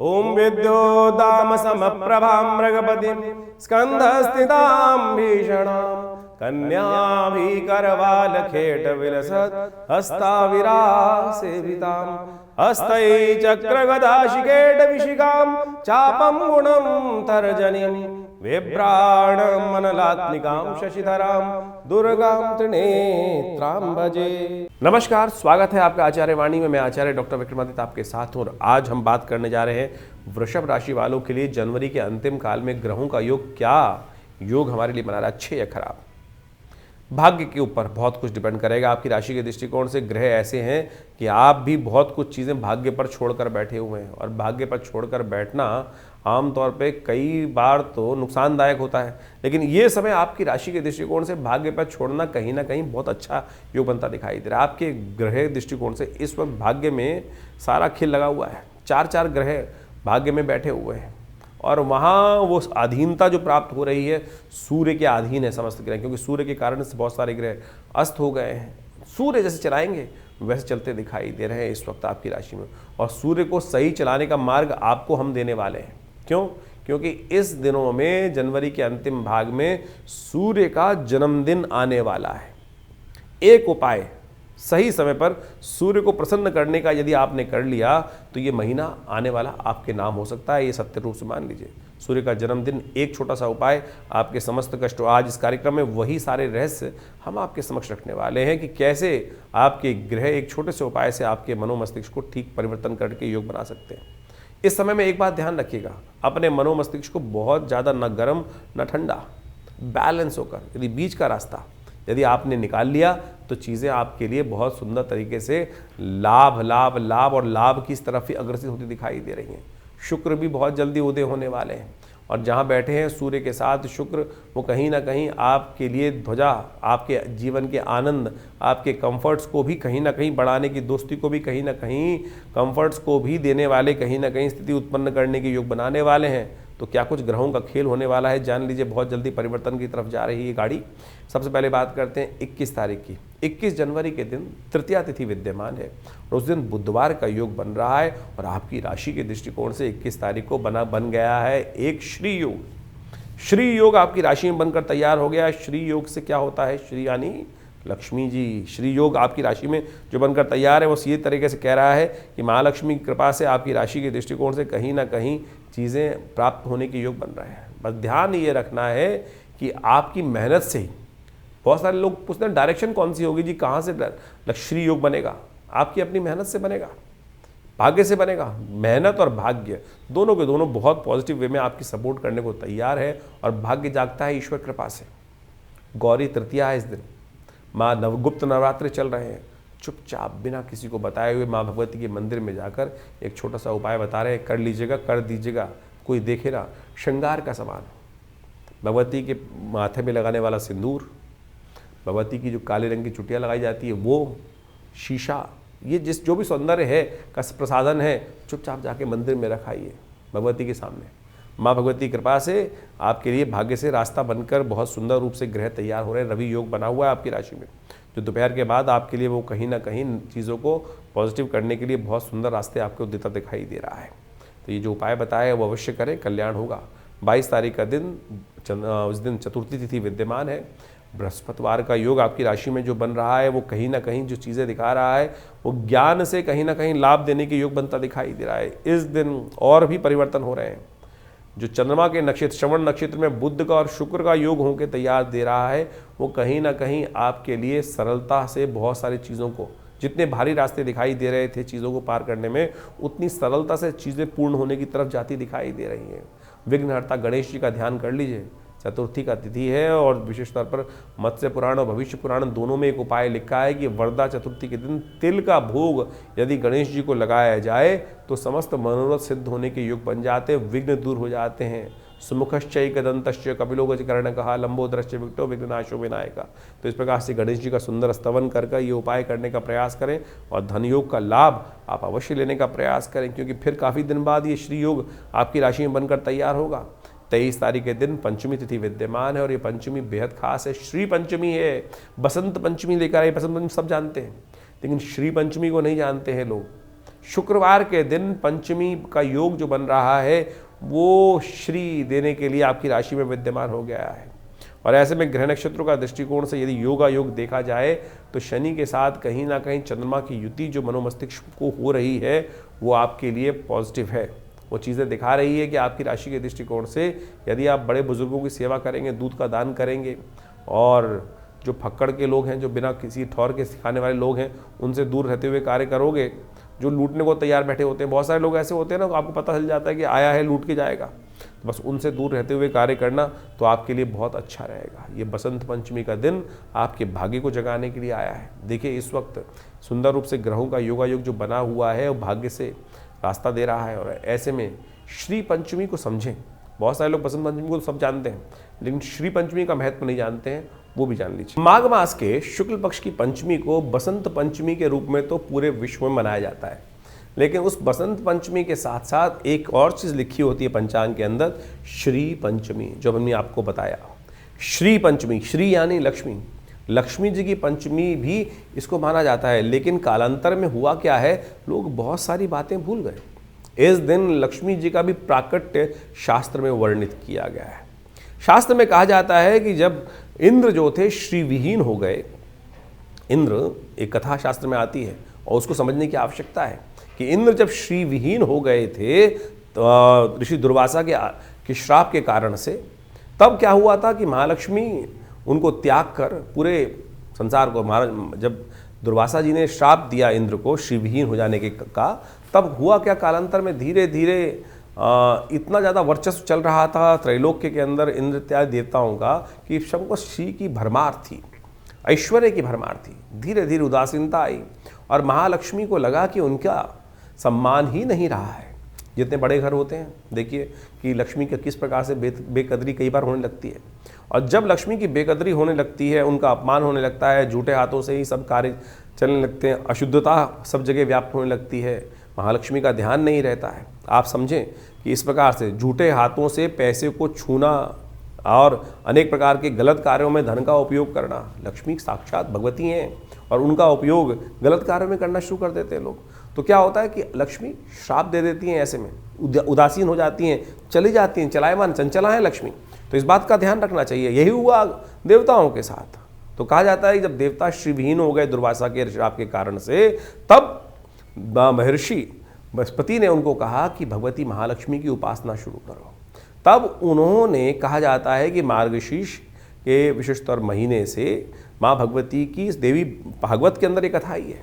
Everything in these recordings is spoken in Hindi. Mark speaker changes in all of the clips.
Speaker 1: ओम विद्योदाम समप्रभां मृगपतिं स्कंधस्थितां भीषणां कन्याभिकरवालखेट विलसत् हस्ताविरासेविताम् हस्तै चक्रगदाशिकेट विशिखां चापं गुणं तर्जनीं विभ्राणमनलात्मिकां शशिधरां दुर्गां त्रिनेत्रां भजे। नमस्कार, स्वागत है आपका आचार्य वाणी में। मैं आचार्य डॉक्टर विक्रमादित्य आपके साथ हूँ और आज हम बात करने जा रहे हैं वृषभ राशि वालों के लिए जनवरी के अंतिम काल में ग्रहों का योग, क्या योग हमारे लिए बना रहा है, अच्छे या खराब। भाग्य के ऊपर बहुत कुछ डिपेंड करेगा। आपकी राशि के दृष्टिकोण से ग्रह ऐसे हैं कि आप भी बहुत कुछ चीज़ें भाग्य पर छोड़कर बैठे हुए हैं और भाग्य पर छोड़कर बैठना आमतौर पे कई बार तो नुकसानदायक होता है, लेकिन ये समय आपकी राशि के दृष्टिकोण से भाग्य पर छोड़ना कहीं ना कहीं बहुत अच्छा योग बनता दिखाई दे रहा है। आपके ग्रह दृष्टिकोण से इस वक्त भाग्य में सारा खिल लगा हुआ है। चार ग्रह भाग्य में बैठे हुए हैं और वहाँ वो अधीनता जो प्राप्त हो रही है, सूर्य के अधीन है समस्त ग्रह, क्योंकि सूर्य के कारण से बहुत सारे ग्रह अस्त हो गए हैं। सूर्य जैसे चलाएंगे वैसे चलते दिखाई दे रहे हैं इस वक्त आपकी राशि में, और सूर्य को सही चलाने का मार्ग आपको हम देने वाले हैं। क्यों? क्योंकि इस दिनों में जनवरी के अंतिम भाग में सूर्य का जन्मदिन आने वाला है। एक उपाय सही समय पर सूर्य को प्रसन्न करने का यदि आपने कर लिया तो ये महीना आने वाला आपके नाम हो सकता है। ये सत्य रूप से मान लीजिए। सूर्य का जन्मदिन, एक छोटा सा उपाय आपके समस्त कष्टों, आज इस कार्यक्रम में वही सारे रहस्य हम आपके समक्ष रखने वाले हैं कि कैसे आपके ग्रह एक छोटे से उपाय से आपके मनोमस्तिष्क को ठीक परिवर्तन करके योग बना सकते हैं। इस समय में एक बात ध्यान रखिएगा, अपने मनोमस्तिष्क को बहुत ज़्यादा न गर्म न ठंडा, बैलेंस होकर, यदि बीच का रास्ता यदि आपने निकाल लिया तो चीज़ें आपके लिए बहुत सुंदर तरीके से लाभ लाभ लाभ और लाभ की इस तरफ ही अग्रसर होती दिखाई दे रही हैं। शुक्र भी बहुत जल्दी उदय होने वाले हैं और जहाँ बैठे हैं सूर्य के साथ शुक्र, वो कहीं ना कहीं आपके लिए ध्वजा, आपके जीवन के आनंद, आपके कंफर्ट्स को भी कहीं ना कहीं बढ़ाने की, दोस्ती को भी कहीं ना कहीं, कंफर्ट्स को भी देने वाले, कहीं ना कहीं स्थिति उत्पन्न करने के योग बनाने वाले हैं। तो क्या कुछ ग्रहों का खेल होने वाला है, जान लीजिए। बहुत जल्दी परिवर्तन की तरफ जा रही है गाड़ी। सबसे पहले बात करते हैं 21 तारीख की। 21 जनवरी के दिन तृतीया तिथि विद्यमान है और उस दिन बुधवार का योग बन रहा है और आपकी राशि के दृष्टिकोण से 21 तारीख को बन गया है एक श्री योग। श्री योग आपकी राशि में बनकर तैयार हो गया। श्री योग से क्या होता है? श्री यानी लक्ष्मी जी। श्री योग आपकी राशि में जो बनकर तैयार है वो इसी तरीके से कह रहा है कि महालक्ष्मी की कृपा से आपकी राशि के दृष्टिकोण से कहीं ना कहीं चीज़ें प्राप्त होने के योग बन रहे हैं। बस ध्यान ये रखना है कि आपकी मेहनत से ही, बहुत सारे लोग पूछते हैं डायरेक्शन कौन सी होगी जी, कहाँ से श्री योग बनेगा? आपकी अपनी मेहनत से बनेगा, भाग्य से बनेगा। मेहनत और भाग्य दोनों के दोनों बहुत पॉजिटिव वे में आपकी सपोर्ट करने को तैयार है और भाग्य जागता है ईश्वर कृपा से। गौरी तृतीया है इस दिन, माँ नवगुप्त नवरात्रि चल रहे हैं। चुपचाप बिना किसी को बताए हुए माँ भगवती के मंदिर में जाकर एक छोटा सा उपाय बता रहे हैं, कर लीजिएगा, कर दीजिएगा। कोई देखे ना, श्रृंगार का सामान, भगवती के माथे में लगाने वाला सिंदूर, भगवती की जो काले रंग की चुटिया लगाई जाती है वो, शीशा, ये जो भी सौंदर्य है का प्रसाधन है, चुपचाप जाके मंदिर में रखाइए भगवती के सामने। माँ भगवती की कृपा से आपके लिए भाग्य से रास्ता बनकर बहुत सुंदर रूप से ग्रह तैयार हो रहे हैं। रवि योग बना हुआ है आपकी राशि में, जो दोपहर के बाद आपके लिए वो कहीं ना कहीं चीज़ों को पॉजिटिव करने के लिए बहुत सुंदर रास्ते आपको देता दिखाई दे रहा है। तो ये जो उपाय बताया है वो अवश्य करें, कल्याण होगा। 22 तारीख का दिन, उस दिन चतुर्थी तिथि विद्यमान है। बृहस्पतिवार का योग आपकी राशि में जो बन रहा है वो कहीं ना कहीं जो चीज़ें दिखा रहा है वो ज्ञान से कहीं ना कहीं लाभ देने के योग बनता दिखाई दे रहा है। इस दिन और भी परिवर्तन हो रहे हैं। जो चंद्रमा के नक्षत्र श्रवण नक्षत्र में बुध का और शुक्र का योग होकर तैयार दे रहा है वो कहीं ना कहीं आपके लिए सरलता से बहुत सारी चीज़ों को, जितने भारी रास्ते दिखाई दे रहे थे चीज़ों को पार करने में, उतनी सरलता से चीज़ें पूर्ण होने की तरफ जाती दिखाई दे रही हैं। विघ्नहर्ता गणेश जी का ध्यान कर लीजिए। चतुर्थी का तिथि है और विशेष तौर पर मत्स्य पुराण और भविष्य पुराण दोनों में एक उपाय लिखा है कि वरदा चतुर्थी के दिन तिल का भोग यदि गणेश जी को लगाया जाए तो समस्त मनोरथ सिद्ध होने के योग बन जाते हैं, विघ्न दूर हो जाते हैं। सुमुखश्चैक दंतश्च कपिलो गजकर्ण कहा लंबोदरश्च विकटो विघ्नाशो विनायका। तो इस प्रकार से गणेश जी का सुंदर स्तवन कर ये उपाय करने का प्रयास करें और धन योग का लाभ आप अवश्य लेने का प्रयास करें, क्योंकि फिर काफ़ी दिन बाद ये श्री योग आपकी राशि में बनकर तैयार होगा। 23 तारीख के दिन पंचमी तिथि विद्यमान है और ये पंचमी बेहद खास है। श्री पंचमी है, बसंत पंचमी लेकर आई। बसंत पंचमी सब जानते हैं, लेकिन श्री पंचमी को नहीं जानते हैं लोग। शुक्रवार के दिन पंचमी का योग जो बन रहा है वो श्री देने के लिए आपकी राशि में विद्यमान हो गया है। और ऐसे में ग्रह नक्षत्रों का दृष्टिकोण से यदि योगा योग देखा जाए तो शनि के साथ कहीं ना कहीं चंद्रमा की युति जो मनोमस्तिष्क को हो रही है वो आपके लिए पॉजिटिव है। वो चीज़ें दिखा रही है कि आपकी राशि के दृष्टिकोण से यदि आप बड़े बुजुर्गों की सेवा करेंगे, दूध का दान करेंगे, और जो फक्कड़ के लोग हैं, जो बिना किसी ठौर के सिखाने वाले लोग हैं, उनसे दूर रहते हुए कार्य करोगे, जो लूटने को तैयार बैठे होते हैं, बहुत सारे लोग ऐसे होते हैं ना, तो आपको पता चल जाता है कि आया है लूट के जाएगा, तो बस उनसे दूर रहते हुए कार्य करना तो आपके लिए बहुत अच्छा रहेगा। ये बसंत पंचमी का दिन आपके भाग्य को जगाने के लिए आया है। देखिए इस वक्त सुंदर रूप से ग्रहों का योगायोग जो बना हुआ है वो भाग्य से रास्ता दे रहा है, और ऐसे में श्री पंचमी को समझें। बहुत सारे लोग बसंत पंचमी को सब जानते हैं, लेकिन श्री पंचमी का महत्व नहीं जानते हैं, वो भी जान लीजिए। माघ मास के शुक्ल पक्ष की पंचमी को बसंत पंचमी के रूप में तो पूरे विश्व में मनाया जाता है, लेकिन उस बसंत पंचमी के साथ साथ एक और चीज़ लिखी होती है पंचांग के अंदर, श्री पंचमी, जो हमने आपको बताया। श्री पंचमी, श्री यानी लक्ष्मी, लक्ष्मी जी की पंचमी भी इसको माना जाता है। लेकिन कालांतर में हुआ क्या है, लोग बहुत सारी बातें भूल गए। इस दिन लक्ष्मी जी का भी प्राकट्य शास्त्र में वर्णित किया गया है। शास्त्र में कहा जाता है कि जब इंद्र जो थे श्री विहीन हो गए, इंद्र एक कथा शास्त्र में आती है और उसको समझने की आवश्यकता है कि इंद्र जब श्री विहीन हो गए थे तो ऋषि दुर्वासा के श्राप के कारण से, तब क्या हुआ था कि महालक्ष्मी उनको त्याग कर पूरे संसार को, जब दुर्वासा जी ने श्राप दिया इंद्र को श्री विहीन हो जाने का, तब हुआ क्या, कालांतर में धीरे धीरे इतना ज़्यादा वर्चस्व चल रहा था त्रैलोक्य के अंदर इंद्र इत्यादि देवताओं का कि सबको श्री की भरमार थी, ऐश्वर्य की भरमार थी। धीरे धीरे उदासीनता आई और महालक्ष्मी को लगा कि उनका सम्मान ही नहीं रहा है। जितने बड़े घर होते हैं, देखिए कि लक्ष्मी के किस प्रकार से बेकदरी कई बार होने लगती है, और जब लक्ष्मी की बेकदरी होने लगती है, उनका अपमान होने लगता है, झूठे हाथों से ही सब कार्य चलने लगते हैं, अशुद्धता सब जगह व्याप्त होने लगती है, महालक्ष्मी का ध्यान नहीं रहता है। आप समझें कि इस प्रकार से झूठे हाथों से पैसे को छूना और अनेक प्रकार के गलत कार्यों में धन का उपयोग करना, लक्ष्मी साक्षात भगवती हैं और उनका उपयोग गलत कार्यों में करना शुरू कर देते हैं लोग। तो क्या होता है कि लक्ष्मी श्राप दे देती हैं, ऐसे में उदासीन हो जाती हैं, चली जाती हैं, चलायमान चंचला है लक्ष्मी। तो इस बात का ध्यान रखना चाहिए। यही हुआ देवताओं के साथ। तो कहा जाता है कि जब देवता श्रीविहीन हो गए दुर्वासा के श्राप के कारण से, तब महर्षि बृहस्पति ने उनको कहा कि भगवती महालक्ष्मी की उपासना शुरू करो। तब उन्होंने, कहा जाता है कि मार्गशीर्ष के विशेषतर महीने से माँ भगवती की, देवी भागवत के अंदर एक कथा ही है,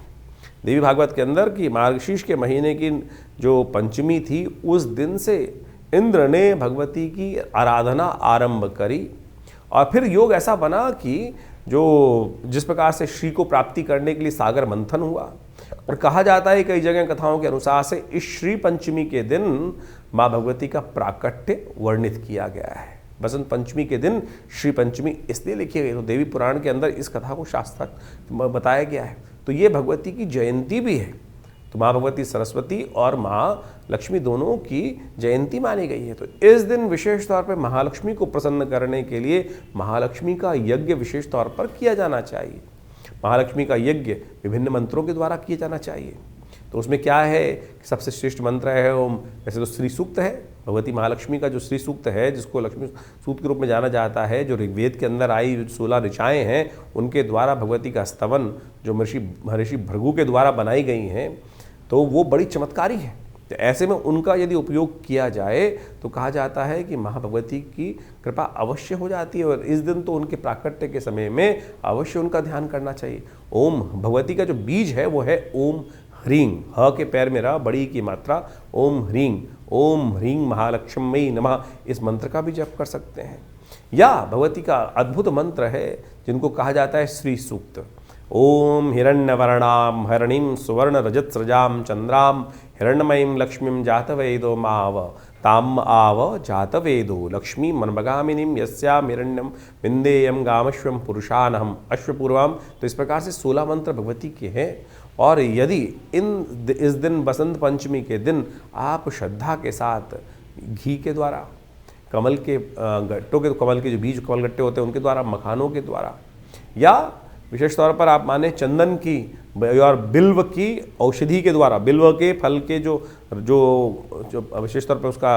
Speaker 1: देवी भागवत के अंदर कि मार्गशीर्ष के महीने की जो पंचमी थी, उस दिन से इंद्र ने भगवती की आराधना आरंभ करी। और फिर योग ऐसा बना कि जिस प्रकार से श्री को प्राप्ति करने के लिए सागर मंथन हुआ। और कहा जाता है कई जगह कथाओं के अनुसार से इस श्री पंचमी के दिन माँ भगवती का प्राकट्य वर्णित किया गया है। बसंत पंचमी के दिन श्री पंचमी इसलिए लिखी गई, तो देवी पुराण के अंदर इस कथा को शास्त्र बताया गया है। तो ये भगवती की जयंती भी है। तो माँ भगवती सरस्वती और माँ लक्ष्मी दोनों की जयंती मानी गई है। तो इस दिन विशेष तौर पर महालक्ष्मी को प्रसन्न करने के लिए महालक्ष्मी का यज्ञ विशेष तौर पर किया जाना चाहिए। महालक्ष्मी का यज्ञ विभिन्न मंत्रों के द्वारा किया जाना चाहिए। तो उसमें क्या है, सबसे श्रेष्ठ मंत्र है ओम। वैसे तो श्री सूक्त है, भगवती महालक्ष्मी का जो श्री सूक्त है, जिसको लक्ष्मी सूक्त के रूप में जाना जाता है, जो ऋग्वेद के अंदर आई 16 ऋचाएँ हैं, उनके द्वारा भगवती का स्तवन जो महर्षि भृगु के द्वारा बनाई गई हैं, तो वो बड़ी चमत्कारी है। तो ऐसे में उनका यदि उपयोग किया जाए तो कहा जाता है कि माँ भगवती की कृपा अवश्य हो जाती है। और इस दिन तो उनके प्राकट्य के समय में अवश्य उनका ध्यान करना चाहिए। ओम भगवती का जो बीज है वो है ओम ह्रीं, ह के पैर में रहा, बड़ी की मात्रा, ओम ह्रीं महालक्ष्मी नमः, इस मंत्र का भी जप कर सकते हैं। या भगवती का अद्भुत मंत्र है जिनको कहा जाता है श्री सूक्त। ओम हिरण्यवर्णां हरणीं सुवर्ण रजत सृजां चंद्रां हिरण्मयीं लक्ष्मीं जातवेदो माव ताम आव जातवेदो लक्ष्मी मनमगामिनीं यस्यां हिरण्यं विन्देयं गामश्वं पुरुषानहम् अश्वपूर्वां। तो इस प्रकार से 16 मंत्र भगवती के हैं। और यदि इस दिन बसंत पंचमी के दिन आप श्रद्धा के साथ घी के द्वारा, कमल के गट्टों के, कमल के जो बीज कमल गट्टे होते हैं उनके द्वारा, मखानों के द्वारा, या विशेष तौर पर आप माने चंदन की और बिल्व की औषधि के द्वारा, बिल्व के फल के जो जो जो विशेष तौर पर उसका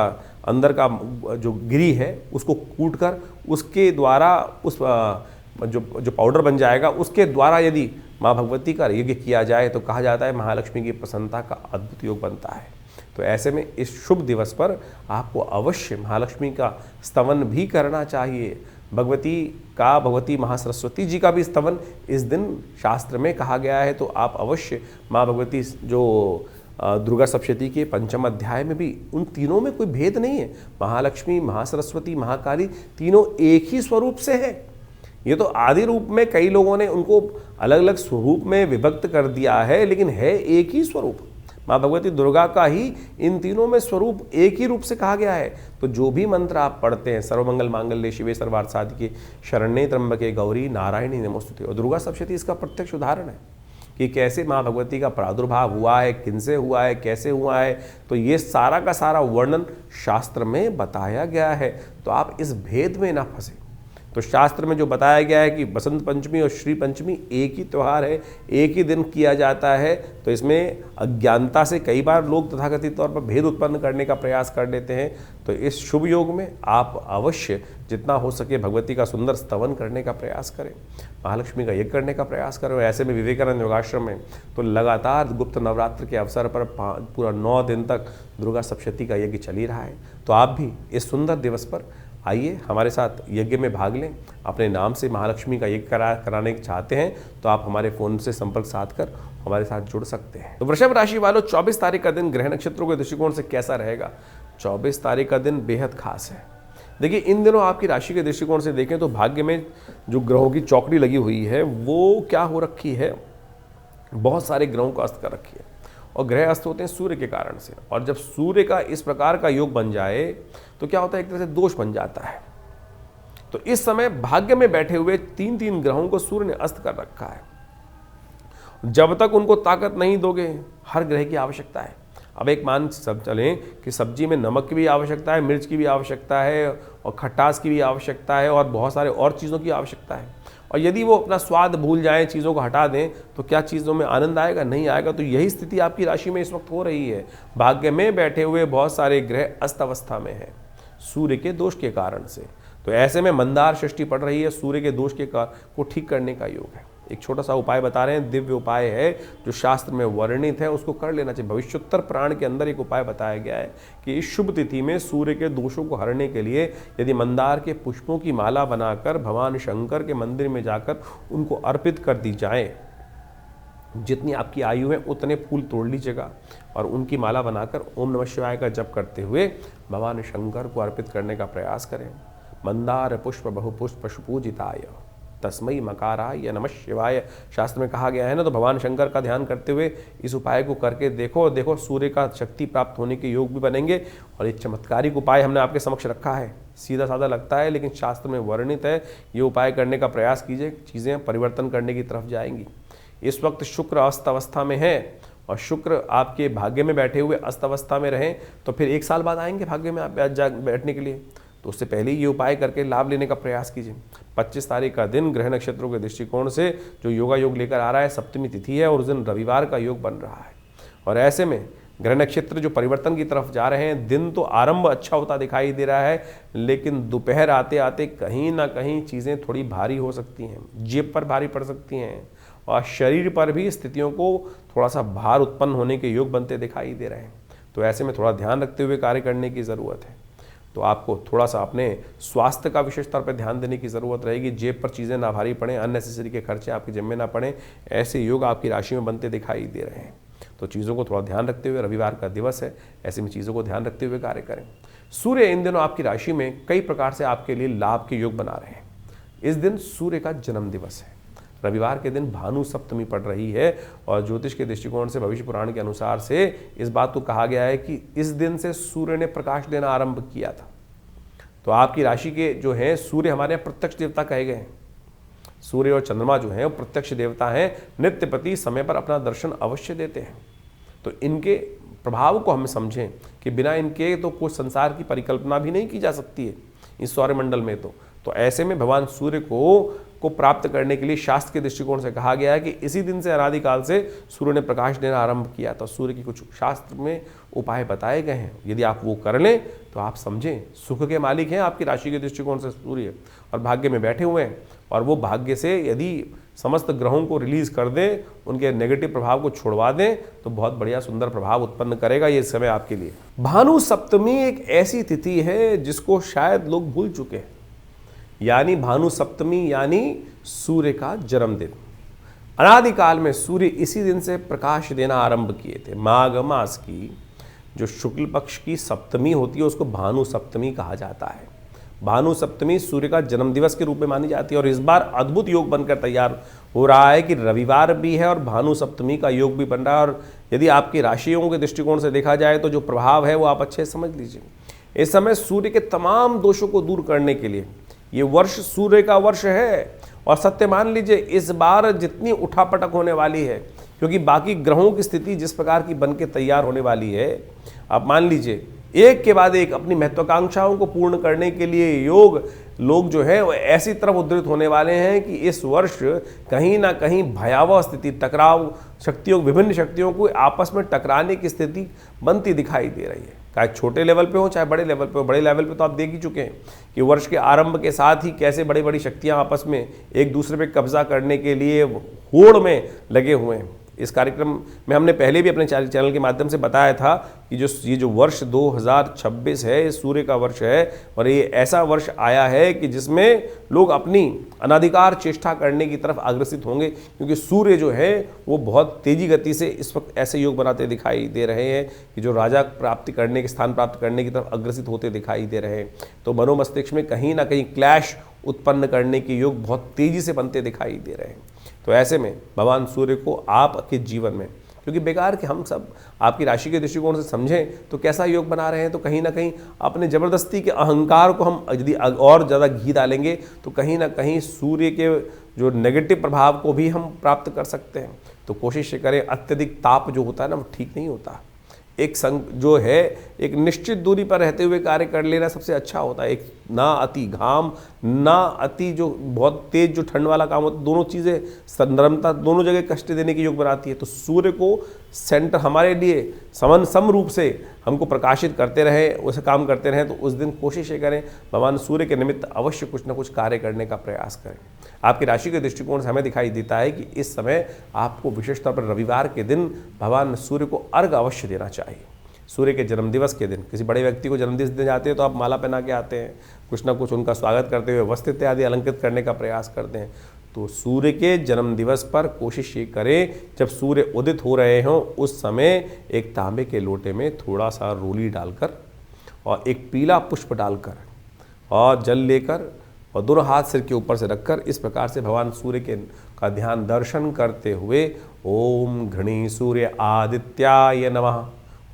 Speaker 1: अंदर का जो गिरी है उसको कूट कर उसके द्वारा उस जो पाउडर बन जाएगा उसके द्वारा यदि माँ भगवती का यज्ञ किया जाए तो कहा जाता है महालक्ष्मी की प्रसन्नता का अद्भुत योग बनता है। तो ऐसे में इस शुभ दिवस पर आपको अवश्य महालक्ष्मी का स्तवन भी करना चाहिए। भगवती महासरस्वती जी का भी स्तवन इस दिन शास्त्र में कहा गया है। तो आप अवश्य माँ भगवती जो दुर्गा सप्तशती के पंचम अध्याय में भी उन तीनों में कोई भेद नहीं है। महालक्ष्मी, महासरस्वती, महाकाली तीनों एक ही स्वरूप से है। ये तो आदि रूप में कई लोगों ने उनको अलग अलग स्वरूप में विभक्त कर दिया है, लेकिन है एक ही स्वरूप। माँ भगवती दुर्गा का ही इन तीनों में स्वरूप एक ही रूप से कहा गया है। तो जो भी मंत्र आप पढ़ते हैं, सर्वमंगल मांगल्ये शिवे सर्वार्थ साधिके शरण्ये त्र्यंबके गौरी नारायणी नमोस्तुते, और दुर्गा सप्तशती इसका प्रत्यक्ष उदाहरण है कि कैसे माँ भगवती का प्रादुर्भाव हुआ है, किनसे हुआ है, कैसे हुआ है। तो ये सारा का सारा वर्णन शास्त्र में बताया गया है। तो आप इस भेद में ना फंसे। तो शास्त्र में जो बताया गया है कि बसंत पंचमी और श्री पंचमी एक ही त्यौहार है, एक ही दिन किया जाता है, तो इसमें अज्ञानता से कई बार लोग तथाकथित तौर पर भेद उत्पन्न करने का प्रयास कर लेते हैं। तो इस शुभ योग में आप अवश्य जितना हो सके भगवती का सुंदर स्तवन करने का प्रयास करें, महालक्ष्मी का यज्ञ करने का प्रयास करें। ऐसे में विवेकानंद योगाश्रम में तो लगातार गुप्त नवरात्र के अवसर पर पूरा 9 दिन तक दुर्गा सप्तशती का यज्ञ चल ही रहा है। तो आप भी इस सुंदर दिवस पर आइए हमारे साथ यज्ञ में भाग लें। अपने नाम से महालक्ष्मी का यज्ञ कराने चाहते हैं तो आप हमारे फ़ोन से संपर्क साध कर हमारे साथ जुड़ सकते हैं। तो वृषभ राशि वालों, 24 तारीख का दिन ग्रह नक्षत्रों के दृष्टिकोण से कैसा रहेगा? 24 तारीख का दिन बेहद खास है। देखिए, इन दिनों आपकी राशि के दृष्टिकोण से देखें तो भाग्य में जो ग्रहों की चौकड़ी लगी हुई है वो क्या हो रखी है, बहुत सारे ग्रहों को अस्त कर रखी है। और ग्रह अस्त होते हैं सूर्य के कारण से, और जब सूर्य का इस प्रकार का योग बन जाए तो क्या होता है, एक तरह से दोष बन जाता है। तो इस समय भाग्य में बैठे हुए 3 ग्रहों को सूर्य ने अस्त कर रखा है। जब तक उनको ताकत नहीं दोगे, हर ग्रह की आवश्यकता है। अब एक मान सब चलें कि सब्जी में नमक की भी आवश्यकता है, मिर्च की भी आवश्यकता है, और खटास की भी आवश्यकता है, और बहुत सारे और चीज़ों की आवश्यकता है। और यदि वो अपना स्वाद भूल जाएं, चीज़ों को हटा दें, तो क्या चीज़ों में आनंद आएगा? नहीं आएगा। तो यही स्थिति आपकी राशि में इस वक्त हो रही है। भाग्य में बैठे हुए बहुत सारे ग्रह अस्त अवस्था में हैं सूर्य के दोष के कारण से। तो ऐसे में मंदार षष्ठी पड़ रही है, सूर्य के दोष के को ठीक करने का योग है। एक छोटा सा उपाय बता रहे हैं, दिव्य उपाय है जो शास्त्र में वर्णित है, उसको कर लेना चाहिए। भविष्योत्तर पुराण के अंदर एक उपाय बताया गया है कि इस शुभ तिथि में सूर्य के दोषों को हरने के लिए यदि मंदार के पुष्पों की माला बनाकर भगवान शंकर के मंदिर में जाकर उनको अर्पित कर दी जाए, जितनी आपकी आयु है उतने फूल तोड़ लीजिएगा और उनकी माला बनाकर ओम नमः शिवाय का जप करते हुए भगवान शंकर को अर्पित करने का प्रयास करें। मंदार पुष्प बहुपुष्प पशुपूजिताय तस्मै मकाराय नमः शिवाय शास्त्र में कहा गया है ना। तो भगवान शंकर का ध्यान करते हुए इस उपाय को करके देखो सूर्य का शक्ति प्राप्त होने के योग भी बनेंगे। और एक चमत्कारिक उपाय हमने आपके समक्ष रखा है, सीधा साधा लगता है लेकिन शास्त्र में वर्णित है। ये उपाय करने का प्रयास कीजिए, चीज़ें परिवर्तन करने की तरफ जाएंगी। इस वक्त शुक्र अस्त अवस्था में है और शुक्र आपके भाग्य में बैठे हुए अस्त अवस्था में रहें तो फिर 1 साल बाद आएंगे भाग्य में आप बैठने के लिए। तो उससे पहले ही ये उपाय करके लाभ लेने का प्रयास कीजिए। 25 तारीख का दिन ग्रह नक्षत्रों के दृष्टिकोण से जो योगा योग लेकर आ रहा है, सप्तमी तिथि है और उस दिन रविवार का योग बन रहा है। और ऐसे में ग्रह नक्षत्र जो परिवर्तन की तरफ जा रहे हैं, दिन तो आरंभ अच्छा होता दिखाई दे रहा है, लेकिन दोपहर आते आते कहीं ना कहीं चीज़ें थोड़ी भारी हो सकती हैं, जेब पर भारी पड़ सकती हैं और शरीर पर भी स्थितियों को थोड़ा सा भार उत्पन्न होने के योग बनते दिखाई दे रहे हैं। तो ऐसे में थोड़ा ध्यान रखते हुए कार्य करने की ज़रूरत है। तो आपको थोड़ा सा अपने स्वास्थ्य का विशेष तौर पर ध्यान देने की ज़रूरत रहेगी। जेब पर चीज़ें ना भारी पड़ें, अननेसेसरी के खर्चे आपके जेब में ना पड़ें, ऐसे योग आपकी राशि में बनते दिखाई दे रहे हैं। तो चीज़ों को थोड़ा ध्यान रखते हुए, रविवार का दिवस है, ऐसे में चीज़ों को ध्यान रखते हुए कार्य करें। सूर्य इन दिनों आपकी राशि में कई प्रकार से आपके लिए लाभ के योग बना रहे हैं। इस दिन सूर्य का जन्म दिवस है। रविवार के दिन भानु सप्तमी पड़ रही है और ज्योतिष के दृष्टिकोण से, भविष्य पुराण के अनुसार से इस बात को कहा गया है कि इस दिन से सूर्य ने प्रकाश देना आरंभ किया था। तो आपकी राशि के जो हैं सूर्य हमारे यहाँ प्रत्यक्ष देवता कहे गए हैं। सूर्य और चंद्रमा जो हैं वो प्रत्यक्ष देवता हैं, नित्यपति समय पर अपना दर्शन अवश्य देते हैं। तो इनके प्रभाव को हम समझें कि बिना इनके तो कुछ संसार की परिकल्पना भी नहीं की जा सकती है इस सौरमंडल में। तो ऐसे में भगवान सूर्य को को प्राप्त करने के लिए शास्त्र के दृष्टिकोण से कहा गया है कि इसी दिन से अनादिकाल से सूर्य ने प्रकाश देना आरंभ किया। तो सूर्य की कुछ शास्त्र में उपाय बताए गए हैं, यदि आप वो कर लें तो आप समझें सुख के मालिक हैं आपकी राशि के दृष्टिकोण से सूर्य, और भाग्य में बैठे हुए हैं, और वो भाग्य से यदि समस्त ग्रहों को रिलीज कर दें, उनके नेगेटिव प्रभाव को छुड़वा दें, तो बहुत बढ़िया सुंदर प्रभाव उत्पन्न करेगा ये समय आपके लिए। भानु सप्तमी एक ऐसी तिथि है जिसको शायद लोग भूल चुके हैं, यानी भानु सप्तमी यानी सूर्य का जन्मदिन। अनादिकाल में सूर्य इसी दिन से प्रकाश देना आरंभ किए थे। माघ मास की जो शुक्ल पक्ष की सप्तमी होती है उसको भानु सप्तमी कहा जाता है। भानु सप्तमी सूर्य का जन्मदिवस के रूप में मानी जाती है, और इस बार अद्भुत योग बनकर तैयार हो रहा है कि रविवार भी है और भानु सप्तमी का योग भी बन रहा है। और यदि आपकी राशियों के दृष्टिकोण से देखा जाए तो जो प्रभाव है वो आप अच्छे समझ लीजिए। इस समय सूर्य के तमाम दोषों को दूर करने के लिए ये वर्ष सूर्य का वर्ष है, और सत्य मान लीजिए इस बार जितनी उठापटक होने वाली है, क्योंकि बाकी ग्रहों की स्थिति जिस प्रकार की बन के तैयार होने वाली है, आप मान लीजिए एक के बाद एक अपनी महत्वाकांक्षाओं को पूर्ण करने के लिए लोग जो है वो ऐसी तरफ उद्धृत होने वाले हैं कि इस वर्ष कहीं ना कहीं भयावह स्थिति, टकराव शक्तियों, विभिन्न शक्तियों को आपस में टकराने की स्थिति बनती दिखाई दे रही है, चाहे छोटे लेवल पे हो चाहे बड़े लेवल पे हो। बड़े लेवल पे तो आप देख ही चुके हैं कि वर्ष के आरंभ के साथ ही कैसे बड़ी बड़ी शक्तियां आपस में एक दूसरे पे कब्जा करने के लिए होड़ में लगे हुए हैं। इस कार्यक्रम में हमने पहले भी अपने चैनल के माध्यम से बताया था कि ये जो वर्ष 2026 है, सूर्य का वर्ष है, और ये ऐसा वर्ष आया है कि जिसमें लोग अपनी अनाधिकार चेष्टा करने की तरफ अग्रसित होंगे, क्योंकि सूर्य जो है वो बहुत तेजी गति से इस वक्त ऐसे योग बनाते दिखाई दे रहे हैं कि जो राजा प्राप्ति करने के स्थान प्राप्त करने की तरफ अग्रसित होते दिखाई दे रहे हैं। तो मनोमस्तिष्क में कहीं ना कहीं क्लैश उत्पन्न करने के योग बहुत तेजी से बनते दिखाई दे रहे हैं। तो ऐसे में भगवान सूर्य को आपके जीवन में, क्योंकि बेकार कि हम सब आपकी राशि के दृष्टिकोण से समझें तो कैसा योग बना रहे हैं, तो कहीं ना कहीं अपने ज़बरदस्ती के अहंकार को हम यदि और ज़्यादा घी डालेंगे तो कहीं ना कहीं सूर्य के जो नेगेटिव प्रभाव को भी हम प्राप्त कर सकते हैं। तो कोशिश करें, अत्यधिक ताप जो होता है ना वो ठीक नहीं होता। एक संग जो है एक निश्चित दूरी पर रहते हुए कार्य कर लेना सबसे अच्छा होता है। एक ना अति घाम, ना अति जो बहुत तेज जो ठंड वाला काम होता है, दोनों चीज़ें नरमता दोनों जगह कष्ट देने की योग बनाती है। तो सूर्य को सेंटर हमारे लिए सम रूप से हमको प्रकाशित करते रहें, उसे काम करते रहें। तो उस दिन कोशिश ये करें भगवान सूर्य के निमित्त अवश्य कुछ ना कुछ कार्य करने का प्रयास करें। आपकी राशि के दृष्टिकोण से हमें दिखाई देता है कि इस समय आपको विशेष तौर पर रविवार के दिन भगवान सूर्य को अर्घ अवश्य देना चाहिए। सूर्य के जन्मदिवस के दिन किसी बड़े व्यक्ति को जन्मदिवस देने जाते हैं तो आप माला पहना के आते हैं, कुछ ना कुछ उनका स्वागत करते हुए वस्त्र इत्यादि अलंकृत करने का प्रयास करते हैं। तो सूर्य के जन्मदिवस पर कोशिश ये करें जब सूर्य उदित हो रहे हों उस समय एक तांबे के लोटे में थोड़ा सा रोली डालकर और एक पीला पुष्प डालकर और जल लेकर और दोनों हाथ सिर के ऊपर से रखकर इस प्रकार से भगवान सूर्य के का ध्यान दर्शन करते हुए ओम घृणी सूर्य आदित्याय नमः,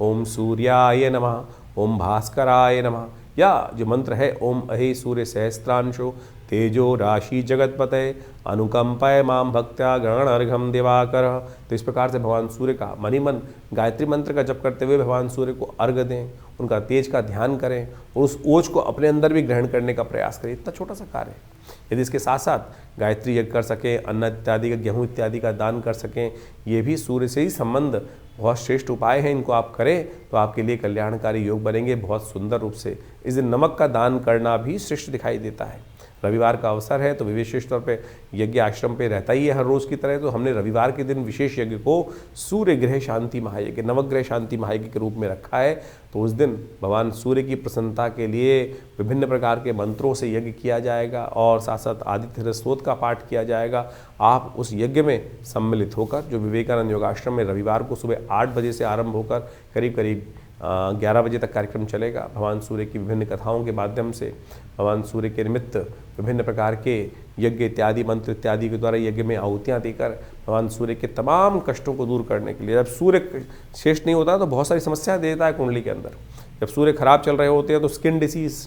Speaker 1: ओम सूर्याय नमः, ओम भास्कराय नमः, या जो मंत्र है ओम अहि सूर्य सहस्त्रांशो तेजो राशि जगतपते अनुकंपय माम भक्त्या गणर्घम दिवाकर। तो इस प्रकार से भगवान सूर्य का मनी मन गायत्री मंत्र का जप करते हुए भगवान सूर्य को अर्घ दें, उनका तेज का ध्यान करें और उस ओज को अपने अंदर भी ग्रहण करने का प्रयास करें। इतना छोटा सा कार्य है। यदि इसके साथ साथ गायत्री यज्ञ कर सकें, अन्न इत्यादि का, गेहूँ इत्यादि का दान कर सकें, ये भी सूर्य से ही संबंध बहुत श्रेष्ठ उपाय हैं। इनको आप करें तो आपके लिए कल्याणकारी योग बनेंगे बहुत सुंदर रूप से। इस दिन नमक का दान करना भी श्रेष्ठ दिखाई देता है। रविवार का अवसर है तो विशेष तौर पे यज्ञ आश्रम पे रहता ही है हर रोज़ की तरह। तो हमने रविवार के दिन विशेष यज्ञ को सूर्य ग्रह शांति महायज्ञ, नवग्रह शांति महायज्ञ के रूप में रखा है। तो उस दिन भगवान सूर्य की प्रसन्नता के लिए विभिन्न प्रकार के मंत्रों से यज्ञ किया जाएगा और साथ साथ आदित्य स्तोत्र का पाठ किया जाएगा। आप उस यज्ञ में सम्मिलित होकर, जो विवेकानंद योगाश्रम में रविवार को सुबह 8 बजे से आरंभ होकर करीब करीब 11 बजे तक कार्यक्रम चलेगा। भगवान सूर्य की विभिन्न कथाओं के माध्यम से भगवान सूर्य के निमित्त विभिन्न प्रकार के यज्ञ इत्यादि मंत्र इत्यादि के द्वारा यज्ञ में आहुतियाँ देकर भगवान सूर्य के तमाम कष्टों को दूर करने के लिए, जब सूर्य श्रेष्ठ नहीं होता तो बहुत सारी समस्याएं देता है कुंडली के अंदर। जब सूर्य खराब चल रहे होते हैं तो स्किन डिसीज़,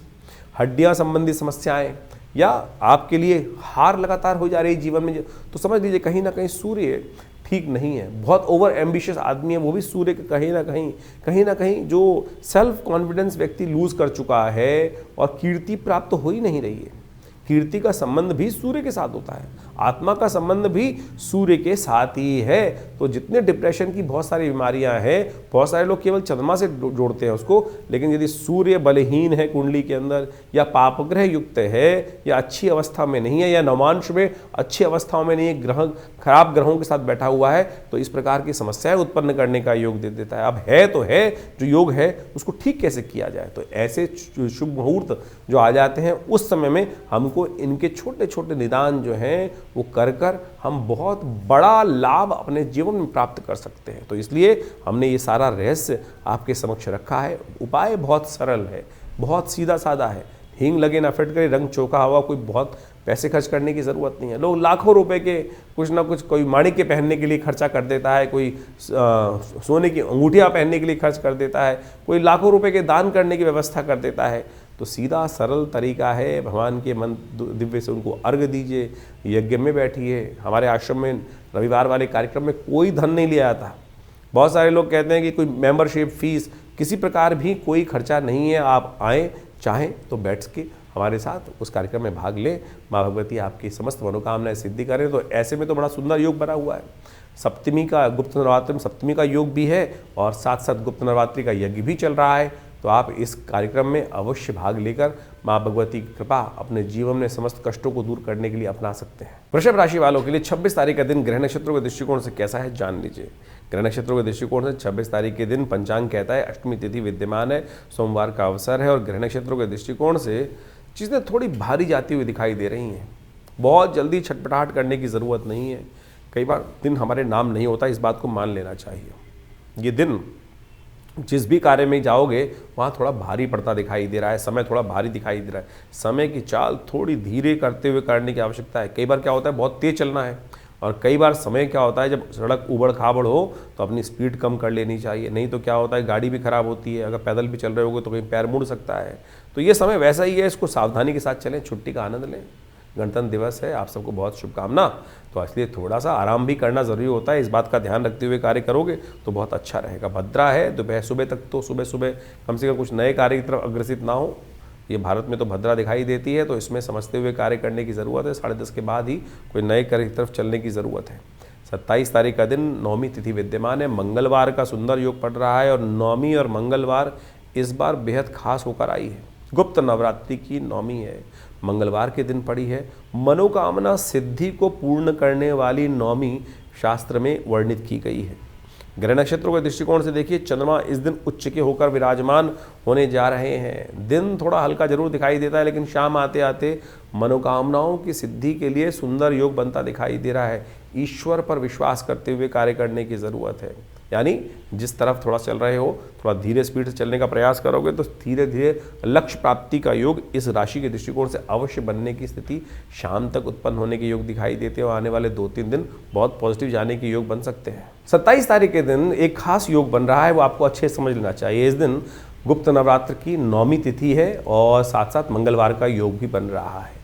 Speaker 1: हड्डियाँ संबंधी समस्याएँ, या आपके लिए हार लगातार हो जा रही है जीवन में, तो समझ लीजिए कहीं ना कहीं सूर्य ठीक नहीं है। बहुत ओवर एम्बिशियस आदमी है वो भी सूर्य के कहीं ना कहीं जो सेल्फ कॉन्फिडेंस व्यक्ति लूज कर चुका है और कीर्ति प्राप्त हो ही नहीं रही है। कीर्ति का संबंध भी सूर्य के साथ होता है, आत्मा का संबंध भी सूर्य के साथ ही है। तो जितने डिप्रेशन की बहुत सारी बीमारियां हैं, बहुत सारे लोग केवल चंद्रमा से जोड़ते हैं उसको, लेकिन यदि सूर्य बलहीन है कुंडली के अंदर, या पापग्रह युक्त है, या अच्छी अवस्था में नहीं है, या नवांश में अच्छी अवस्थाओं में नहीं है, ग्रह खराब ग्रहों के साथ बैठा हुआ है, तो इस प्रकार की समस्याएं उत्पन्न करने का योग दे देता है। अब है तो है, जो योग है उसको ठीक कैसे किया जाए, तो ऐसे शुभ मुहूर्त जो आ जाते हैं उस समय में हमको इनके छोटे छोटे निदान जो हैं वो कर हम बहुत बड़ा लाभ अपने जीवन में प्राप्त कर सकते हैं। तो इसलिए हमने ये सारा रहस्य आपके समक्ष रखा है। उपाय बहुत सरल है, बहुत सीधा साधा है। हींग लगे ना फिट करे, रंग चोखा हुआ, कोई बहुत पैसे खर्च करने की ज़रूरत नहीं है। लोग लाखों रुपए के कुछ ना कुछ, कोई माणिक के पहनने के लिए खर्चा कर देता है, कोई सोने की अंगूठियाँ पहनने के लिए खर्च कर देता है, कोई लाखों रुपए के दान करने की व्यवस्था कर देता है। तो सीधा सरल तरीका है, भगवान के मन दिव्य से उनको अर्घ दीजिए, यज्ञ में बैठिए। हमारे आश्रम में रविवार वाले कार्यक्रम में कोई धन नहीं लिया जाता। बहुत सारे लोग कहते हैं कि कोई मेंबरशिप फीस, किसी प्रकार भी कोई खर्चा नहीं है। आप आएँ, चाहें तो बैठ के हमारे साथ उस कार्यक्रम में भाग लें। माँ भगवती आपकी समस्त मनोकामनाएं सिद्धि करें। तो ऐसे में तो बड़ा सुंदर योग बना हुआ है। सप्तमी का, गुप्त नवरात्रि में सप्तमी का योग भी है और साथ साथ गुप्त नवरात्रि का यज्ञ भी चल रहा है। तो आप इस कार्यक्रम में अवश्य भाग लेकर माँ भगवती की कृपा अपने जीवन में समस्त कष्टों को दूर करने के लिए अपना सकते हैं। वृषभ राशि वालों के लिए 26 तारीख का दिन ग्रह नक्षत्रों के दृष्टिकोण से कैसा है, जान लीजिए। ग्रह नक्षत्रों के दृष्टिकोण से 26 तारीख के दिन पंचांग कहता है अष्टमी तिथि विद्यमान है, सोमवार का अवसर है। और ग्रह नक्षत्रों के दृष्टिकोण से चीज़ें थोड़ी भारी जाती हुई दिखाई दे रही हैं। बहुत जल्दी छटपटाहट करने की ज़रूरत नहीं है। कई बार दिन हमारे नाम नहीं होता, इस बात को मान लेना चाहिए। ये दिन जिस भी कार्य में जाओगे वहाँ थोड़ा भारी पड़ता दिखाई दे रहा है, समय थोड़ा भारी दिखाई दे रहा है। समय की चाल थोड़ी धीरे करते हुए करने की आवश्यकता है। कई बार क्या होता है, बहुत तेज चलना है, और कई बार समय क्या होता है, जब सड़क उबड़ खाबड़ हो तो अपनी स्पीड कम कर लेनी चाहिए। नहीं तो क्या होता है, गाड़ी भी खराब होती है। अगर पैदल भी चल रहे होगे तो कहीं पैर मुड़ सकता है। तो ये समय वैसा ही है, इसको सावधानी के साथ चलें, छुट्टी का आनंद लें। गणतंत्र दिवस है, आप सबको बहुत शुभकामना। तो इसलिए थोड़ा सा आराम भी करना ज़रूरी होता है। इस बात का ध्यान रखते हुए कार्य करोगे तो बहुत अच्छा रहेगा। भद्रा है, दोपहर सुबह तक तो सुबह कम से कम कुछ नए कार्य की तरफ अग्रसित ना हो। ये भारत में तो भद्रा दिखाई देती है, तो इसमें समझते हुए कार्य करने की ज़रूरत है। 10:30 के बाद ही कोई नए कार्य की तरफ चलने की ज़रूरत है। 27 तारीख का दिन नवमी तिथि विद्यमान है, मंगलवार का सुंदर योग पड़ रहा है। और नवमी और मंगलवार इस बार बेहद खास होकर आई है। गुप्त नवरात्रि की नवमी है, मंगलवार के दिन पड़ी है। मनोकामना सिद्धि को पूर्ण करने वाली नवमी शास्त्र में वर्णित की गई है। ग्रह नक्षत्रों के दृष्टिकोण से देखिए, चंद्रमा इस दिन उच्च के होकर विराजमान होने जा रहे हैं। दिन थोड़ा हल्का जरूर दिखाई देता है, लेकिन शाम आते आते मनोकामनाओं की सिद्धि के लिए सुंदर योग बनता दिखाई दे रहा है। ईश्वर पर विश्वास करते हुए कार्य करने की ज़रूरत है। यानी जिस तरफ थोड़ा चल रहे हो, थोड़ा धीरे स्पीड से चलने का प्रयास करोगे तो धीरे धीरे लक्ष्य प्राप्ति का योग इस राशि के दृष्टिकोण से अवश्य बनने की स्थिति शाम तक उत्पन्न होने के योग दिखाई देते हैं। और आने वाले 2-3 दिन बहुत पॉजिटिव जाने के योग बन सकते हैं। 27 तारीख के दिन एक खास योग बन रहा है, वो आपको अच्छे समझ लेना चाहिए। इस दिन गुप्त नवरात्र की नवमी तिथि है और साथ साथ मंगलवार का योग भी बन रहा है।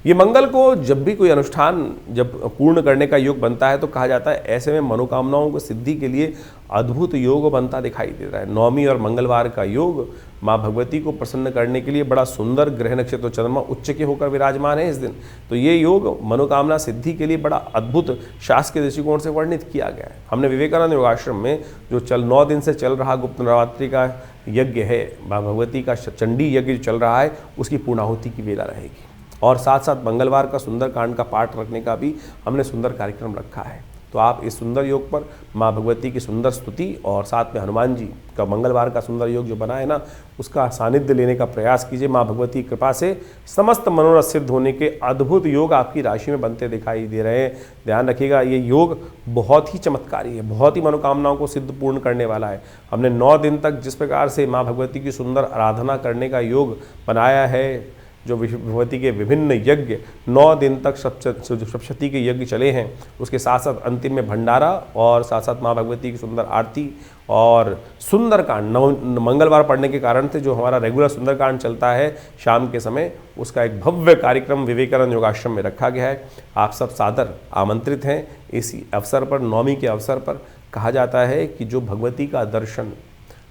Speaker 1: ये मंगल को जब भी कोई अनुष्ठान जब पूर्ण करने का योग बनता है तो कहा जाता है ऐसे में मनोकामनाओं को सिद्धि के लिए अद्भुत योग बनता दिखाई दे रहा है। नवमी और मंगलवार का योग माँ भगवती को प्रसन्न करने के लिए बड़ा सुंदर, ग्रह नक्षत्र चंद्रमा उच्च के होकर विराजमान है इस दिन। तो ये योग मनोकामना सिद्धि के लिए बड़ा अद्भुत शास्त्र के दृष्टिकोण से वर्णित किया गया है। हमने विवेकानंद योगाश्रम में जो 9 दिन से चल रहा गुप्त नवरात्रि का यज्ञ है, माँ भगवती का चंडी यज्ञ जो चल रहा है, उसकी पूर्णाहुति की वेला रहेगी। और साथ साथ मंगलवार का सुंदर कांड का पाठ रखने का भी हमने सुंदर कार्यक्रम रखा है। तो आप इस सुंदर योग पर माँ भगवती की सुंदर स्तुति और साथ में हनुमान जी का मंगलवार का सुंदर योग जो बना है ना, उसका सानिध्य लेने का प्रयास कीजिए। माँ भगवती की कृपा से समस्त मनोरथ सिद्ध होने के अद्भुत योग आपकी राशि में बनते दिखाई दे रहे हैं। ध्यान रखिएगा, ये योग बहुत ही चमत्कारी है, बहुत ही मनोकामनाओं को सिद्ध पूर्ण करने वाला है। हमने 9 दिन तक जिस प्रकार से माँ भगवती की सुंदर आराधना करने का योग बनाया है, जो भगवती के विभिन्न यज्ञ 9 दिन तक सप्तशती के यज्ञ चले हैं, उसके साथ साथ अंतिम में भंडारा और साथ साथ माँ भगवती की सुंदर आरती और सुंदरकांड मंगलवार पढ़ने के कारण से जो हमारा रेगुलर सुंदरकांड चलता है शाम के समय, उसका एक भव्य कार्यक्रम विवेकानंद योगाश्रम में रखा गया है। आप सब सादर आमंत्रित हैं। इसी अवसर पर, नवमी के अवसर पर कहा जाता है कि जो भगवती का दर्शन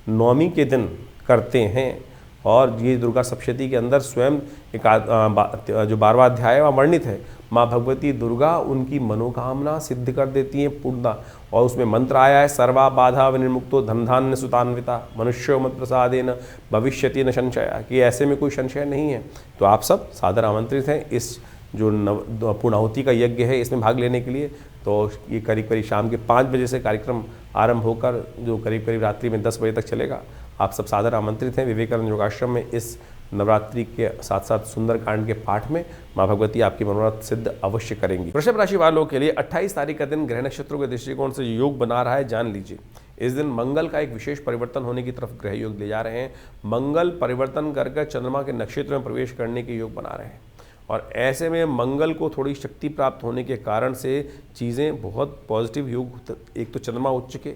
Speaker 1: नवमी के दिन करते हैं और ये दुर्गा सप्तशती के अंदर स्वयं जो 12वां अध्याय वहाँ वर्णित है, माँ भगवती दुर्गा उनकी मनोकामना सिद्ध कर देती हैं पूर्णता। और उसमें मंत्र आया है, सर्वा बाधा विनिर्मुक्तो धन धान्य सुतान्विता मनुष्यो मत प्रसादेन भविष्यति न संशय, कि ऐसे में कोई संशय नहीं है। तो आप सब सादर आमंत्रित हैं इस जो पूर्णाहुति का यज्ञ है इसमें भाग लेने के लिए। तो ये करीब करीब शाम के 5 बजे से कार्यक्रम आरंभ होकर जो करीब करीब रात्रि में 10 बजे तक चलेगा। आप सब सादर आमंत्रित हैं विवेकानंद योगाश्रम में इस नवरात्रि के साथ साथ सुंदरकांड के पाठ में। माँ भगवती आपकी मनोरथ सिद्ध अवश्य करेंगी। वृषभ राशि वालों के लिए 28 तारीख का दिन ग्रह नक्षत्रों के दृष्टिकोण से योग बना रहा है, जान लीजिए। इस दिन मंगल का एक विशेष परिवर्तन होने की तरफ ग्रह योग ले जा रहे हैं। मंगल परिवर्तन करके चंद्रमा के नक्षत्र में प्रवेश करने के योग बना रहे हैं और ऐसे में मंगल को थोड़ी शक्ति प्राप्त होने के कारण से चीज़ें बहुत पॉजिटिव योग, एक तो चंद्रमा उच्च के,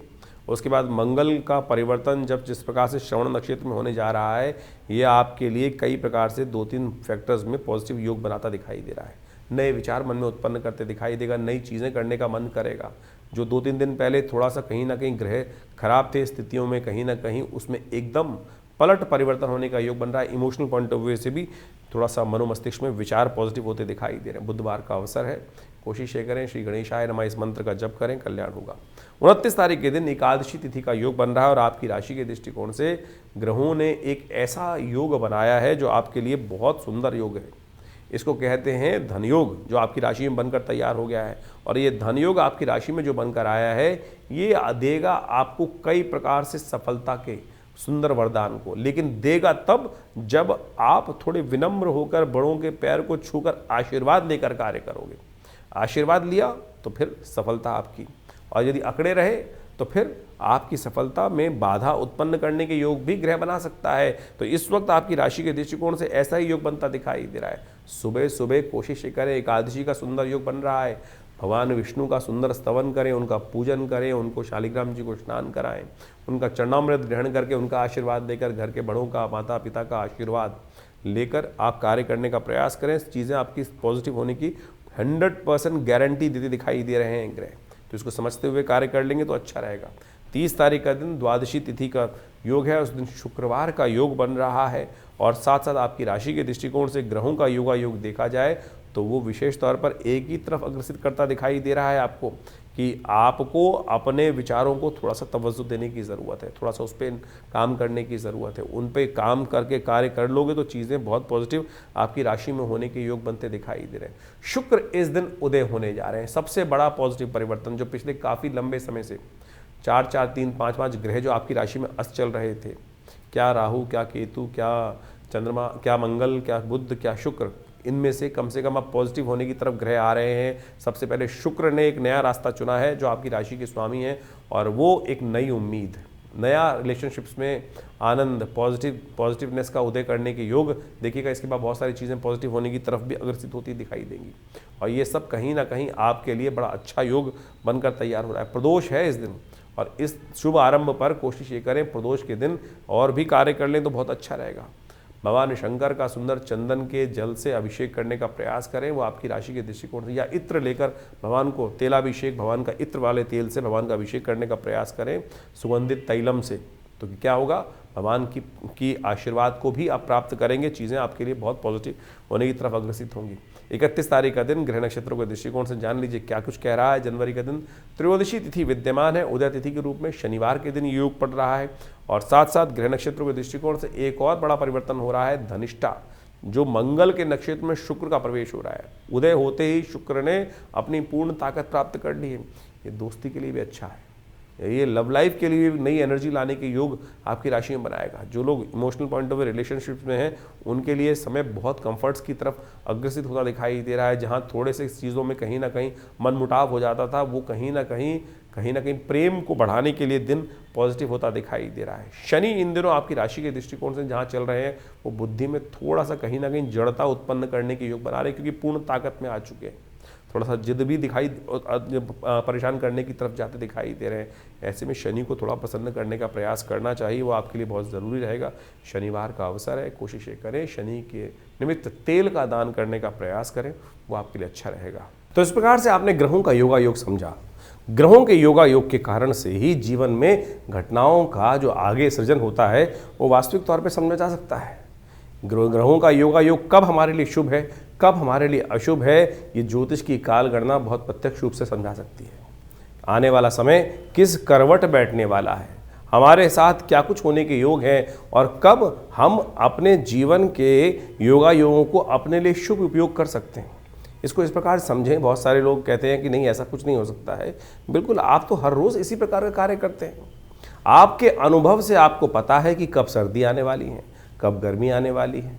Speaker 1: उसके बाद मंगल का परिवर्तन जब जिस प्रकार से श्रवण नक्षत्र में होने जा रहा है, ये आपके लिए कई प्रकार से 2-3 फैक्टर्स में पॉजिटिव योग बनाता दिखाई दे रहा है। नए विचार मन में उत्पन्न करते दिखाई देगा, नई चीज़ें करने का मन करेगा। जो 2-3 दिन पहले थोड़ा सा कहीं ना कहीं ग्रह खराब थे स्थितियों में, कहीं ना कहीं उसमें एकदम पलट परिवर्तन होने का योग बन रहा है। इमोशनल पॉइंट ऑफ व्यू से भी थोड़ा सा मनोमस्तिष्क में विचार पॉजिटिव होते दिखाई दे रहे हैं। बुधवार का अवसर है, कोशिश ये करें श्री गणेशाय नमः इस मंत्र का जप करें, कल्याण होगा। 29 तारीख के दिन एकादशी तिथि का योग बन रहा है और आपकी राशि के दृष्टिकोण से ग्रहों ने एक ऐसा योग बनाया है जो आपके लिए बहुत सुंदर योग है। इसको कहते हैं धन योग, जो आपकी राशि में बनकर तैयार हो गया है। और ये धन योग आपकी राशि में जो बनकर आया है, ये देगा आपको कई प्रकार से सफलता के सुंदर वरदान को, लेकिन देगा तब जब आप थोड़े विनम्र होकर बड़ों के पैर को छूकर आशीर्वाद लेकर कार्य करोगे। आशीर्वाद लिया तो फिर सफलता आपकी, और यदि अकड़े रहे तो फिर आपकी सफलता में बाधा उत्पन्न करने के योग भी ग्रह बना सकता है। तो इस वक्त आपकी राशि के दृष्टिकोण से ऐसा ही योग बनता दिखाई दे रहा है। सुबह सुबह कोशिश करें, एकादशी का सुंदर योग बन रहा है, भगवान विष्णु का सुंदर स्तवन करें, उनका पूजन करें, उनको शालिग्राम जी को स्नान कराएं, उनका चरणामृत ग्रहण करके उनका आशीर्वाद लेकर, घर के बड़ों का, माता पिता का आशीर्वाद लेकर आप कार्य करने का प्रयास करें। चीज़ें आपकी पॉजिटिव होने की 100% गारंटी देते दिखाई दे रहे हैं ग्रह। तो इसको समझते हुए कार्य कर लेंगे तो अच्छा रहेगा। 30 तारीख का दिन द्वादशी तिथि का योग है, उस दिन शुक्रवार का योग बन रहा है और साथ साथ आपकी राशि के दृष्टिकोण से ग्रहों का योग देखा जाए तो वो विशेष तौर पर एक ही तरफ अग्रसित करता दिखाई दे रहा है आपको, कि आपको अपने विचारों को थोड़ा सा तवज्जो देने की ज़रूरत है, थोड़ा सा उस पर काम करने की ज़रूरत है। उन पे काम करके कार्य कर लोगे तो चीज़ें बहुत पॉजिटिव आपकी राशि में होने के योग बनते दिखाई दे रहे हैं। शुक्र इस दिन उदय होने जा रहे हैं, सबसे बड़ा पॉजिटिव परिवर्तन जो पिछले काफ़ी लंबे समय से 4-4, 3-5 ग्रह जो आपकी राशि में अस्त चल रहे थे, क्या राहु, क्या केतु, क्या चंद्रमा, क्या मंगल, क्या बुध, क्या शुक्र, इनमें से कम अब पॉजिटिव होने की तरफ ग्रह आ रहे हैं। सबसे पहले शुक्र ने एक नया रास्ता चुना है जो आपकी राशि के स्वामी हैं, और वो एक नई उम्मीद, नया रिलेशनशिप्स में आनंद, पॉजिटिवनेस का उदय करने के योग देखिएगा। इसके बाद बहुत सारी चीज़ें पॉजिटिव होने की तरफ भी अग्रसित होती दिखाई देंगी और ये सब कहीं ना कहीं आपके लिए बड़ा अच्छा योग बनकर तैयार हो रहा है। प्रदोष है इस दिन और इस शुभ आरंभ पर कोशिश ये करें प्रदोष के दिन और भी कार्य कर लें तो बहुत अच्छा रहेगा। भगवान शंकर का सुंदर चंदन के जल से अभिषेक करने का प्रयास करें, वो आपकी राशि के दृष्टिकोण से, या इत्र लेकर भगवान को तेलाभिषेक, भगवान का इत्र वाले तेल से भगवान का अभिषेक करने का प्रयास करें सुगंधित तैलम से। तो क्या होगा, भगवान की आशीर्वाद को भी आप प्राप्त करेंगे, चीज़ें आपके लिए बहुत पॉजिटिव होने की तरफ अग्रसित होंगी। 31 तारीख का दिन ग्रह नक्षत्रों के दृष्टिकोण से जान लीजिए क्या कुछ कह रहा है। जनवरी का दिन त्रयोदशी तिथि विद्यमान है, उदय तिथि के रूप में शनिवार के दिन योग पड़ रहा है और साथ साथ ग्रह नक्षत्रों के दृष्टिकोण से एक और बड़ा परिवर्तन हो रहा है, धनिष्ठा, जो मंगल के नक्षत्र में शुक्र का प्रवेश हो रहा है। उदय होते ही शुक्र ने अपनी पूर्ण ताकत प्राप्त कर ली है। ये दोस्ती के लिए भी अच्छा है, ये लव लाइफ के लिए नई एनर्जी लाने के योग आपकी राशि में बनाएगा। जो लोग emotional point of view relationships में हैं उनके लिए समय बहुत कंफर्ट्स की तरफ अग्रसित होता दिखाई दे रहा है। जहां थोड़े से चीज़ों में कहीं ना कहीं मनमुटाव हो जाता था, वो कहीं ना कहीं प्रेम को बढ़ाने के लिए दिन पॉजिटिव होता दिखाई दे रहा है। शनि इन दिनों आपकी राशि के दृष्टिकोण से जहाँ चल रहे हैं वो बुद्धि में थोड़ा सा कहीं ना कहीं जड़ता उत्पन्न करने के योग बना रहे हैं, क्योंकि पूर्ण ताकत में आ चुके हैं। थोड़ा सा जिद भी दिखाई परेशान करने की तरफ जाते दिखाई दे रहे हैं। ऐसे में शनि को थोड़ा प्रसन्न करने का प्रयास करना चाहिए, वो आपके लिए बहुत ज़रूरी रहेगा। शनिवार का अवसर है, कोशिश करें शनि के निमित्त तेल का दान करने का प्रयास करें, वो आपके लिए अच्छा रहेगा। तो इस प्रकार से आपने ग्रहों का योग समझा। ग्रहों के योगा योग के कारण से ही जीवन में घटनाओं का जो आगे सृजन होता है वो वास्तविक तौर पे समझा जा सकता है। ग्रहों का योगा योग कब हमारे लिए शुभ है, कब हमारे लिए अशुभ है, ये ज्योतिष की काल गणना बहुत प्रत्यक्ष रूप से समझा सकती है। आने वाला समय किस करवट बैठने वाला है, हमारे साथ क्या कुछ होने के योग हैं और कब हम अपने जीवन के योगा योगों को अपने लिए शुभ उपयोग कर सकते हैं, इसको इस प्रकार समझें। बहुत सारे लोग कहते हैं कि नहीं ऐसा कुछ नहीं हो सकता है। बिल्कुल, आप तो हर रोज़ इसी प्रकार का कार्य करते हैं। आपके अनुभव से आपको पता है कि कब सर्दी आने वाली है, कब गर्मी आने वाली है,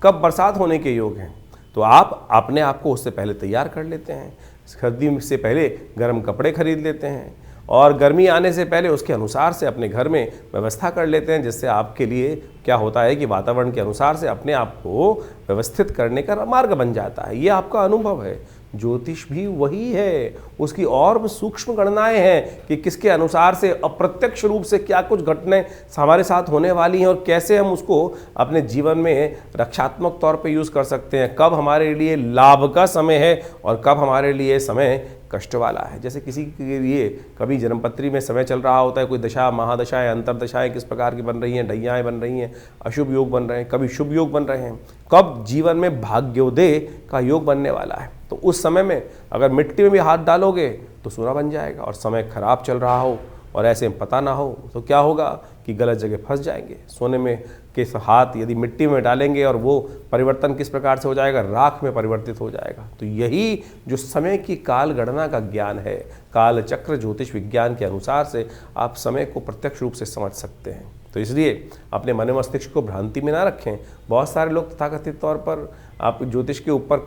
Speaker 1: कब बरसात होने के योग हैं। तो आप अपने आप को उससे पहले तैयार कर लेते हैं। सर्दी से पहले गर्म कपड़े खरीद लेते हैं और गर्मी आने से पहले उसके अनुसार से अपने घर में व्यवस्था कर लेते हैं, जिससे आपके लिए क्या होता है कि वातावरण के अनुसार से अपने आप को व्यवस्थित करने का मार्ग बन जाता है। ये आपका अनुभव है। ज्योतिष भी वही है, उसकी और सूक्ष्म गणनाएं हैं कि किसके अनुसार से अप्रत्यक्ष रूप से क्या कुछ घटनाएं हमारे साथ होने वाली हैं और कैसे हम उसको अपने जीवन में रक्षात्मक तौर पे यूज़ कर सकते हैं। कब हमारे लिए लाभ का समय है और कब हमारे लिए समय कष्ट वाला है। जैसे किसी के लिए कभी जन्मपत्री में समय चल रहा होता है, कोई दशा महादशाएं अंतरदशाएं किस प्रकार की बन रही हैं, ढैयाएँ बन रही हैं, अशुभ योग बन रहे हैं, कभी शुभ योग बन रहे हैं, कब जीवन में भाग्योदय का योग बनने वाला है। तो उस समय में अगर मिट्टी में भी हाथ डालोगे तो सोना बन जाएगा, और समय खराब चल रहा हो और ऐसे में पता ना हो तो क्या होगा कि गलत जगह फंस जाएंगे। सोने में के हाथ यदि मिट्टी में डालेंगे और वो परिवर्तन किस प्रकार से हो जाएगा, राख में परिवर्तित हो जाएगा। तो यही जो समय की काल गणना का ज्ञान है, काल चक्र ज्योतिष विज्ञान के अनुसार से आप समय को प्रत्यक्ष रूप से समझ सकते हैं। तो इसलिए अपने मन मस्तिष्क को भ्रांति में ना रखें। बहुत सारे लोग तथाकथित तौर पर आप ज्योतिष के ऊपर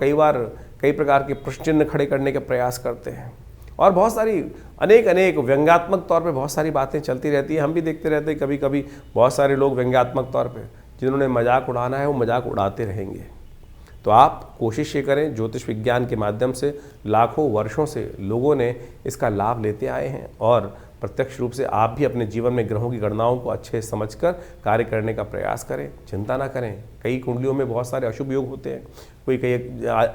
Speaker 1: कई प्रकार के प्रश्न चिन्ह खड़े करने के प्रयास करते हैं और बहुत सारी अनेक व्यंग्यात्मक तौर पे बहुत सारी बातें चलती रहती हैं। हम भी देखते रहते हैं कभी कभी बहुत सारे लोग व्यंग्यात्मक तौर पे जिन्होंने मजाक उड़ाना है वो मजाक उड़ाते रहेंगे। तो आप कोशिश ये करें, ज्योतिष विज्ञान के माध्यम से लाखों वर्षों से लोगों ने इसका लाभ लेते आए हैं और प्रत्यक्ष रूप से आप भी अपने जीवन में ग्रहों की गणनाओं को अच्छे से समझकर कार्य करने का प्रयास करें। चिंता ना करें। कई कुंडलियों में बहुत सारे अशुभ योग होते हैं। कोई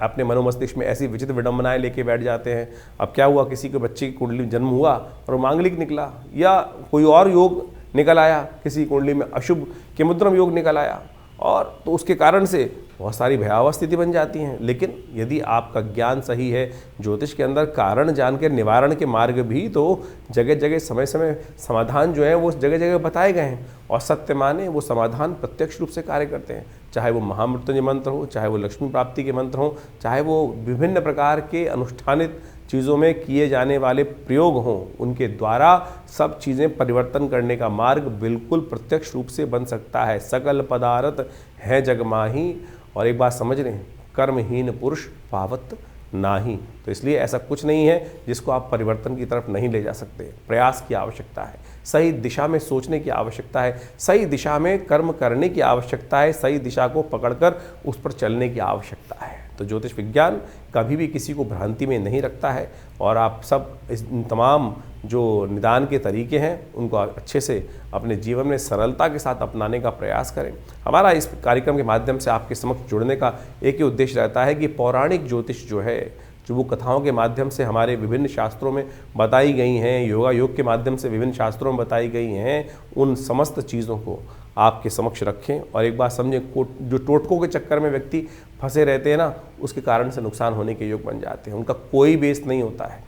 Speaker 1: अपने मनोमस्तिष्क में ऐसी विचित्र विडंबनाएं लेके बैठ जाते हैं। अब क्या हुआ, किसी के बच्चे की कुंडली में जन्म हुआ और वो मांगलिक निकला, या कोई और योग निकल आया, किसी कुंडली में अशुभ केमुद्रम योग निकल आया, और तो उसके कारण से बहुत सारी भयावह स्थिति बन जाती हैं। लेकिन यदि आपका ज्ञान सही है, ज्योतिष के अंदर कारण जान के निवारण के मार्ग भी तो जगह जगह समय समय समाधान जो है वो जगह जगह बताए गए हैं, और सत्य माने वो समाधान प्रत्यक्ष रूप से कार्य करते हैं। चाहे वो महामृत्युंजय मंत्र हो, चाहे वो लक्ष्मी प्राप्ति के मंत्र हो, चाहे वो विभिन्न प्रकार के अनुष्ठानित चीज़ों में किए जाने वाले प्रयोग हों, उनके द्वारा सब चीज़ें परिवर्तन करने का मार्ग बिल्कुल प्रत्यक्ष रूप से बन सकता है। सकल पदार्थ है जग माही, और एक बात समझ रहे हैं, कर्महीन पुरुष पावत नाही। तो इसलिए ऐसा कुछ नहीं है जिसको आप परिवर्तन की तरफ नहीं ले जा सकते। प्रयास की आवश्यकता है, सही दिशा में सोचने की आवश्यकता है, सही दिशा में कर्म करने की आवश्यकता है, सही दिशा को पकड़कर उस पर चलने की आवश्यकता है। तो ज्योतिष विज्ञान कभी भी किसी को भ्रांति में नहीं रखता है, और आप सब इस तमाम जो निदान के तरीके हैं उनको अच्छे से अपने जीवन में सरलता के साथ अपनाने का प्रयास करें। हमारा इस कार्यक्रम के माध्यम से आपके समक्ष जुड़ने का एक ही उद्देश्य रहता है कि पौराणिक ज्योतिष जो है, जो वो कथाओं के माध्यम से हमारे विभिन्न शास्त्रों में बताई गई हैं, योगा योग के माध्यम से विभिन्न शास्त्रों में बताई गई हैं, उन समस्त चीज़ों को आपके समक्ष रखें। और एक बात समझें, जो टोटकों के चक्कर में व्यक्ति फंसे रहते हैं ना, उसके कारण से नुकसान होने के योग बन जाते हैं। उनका कोई बेस नहीं होता है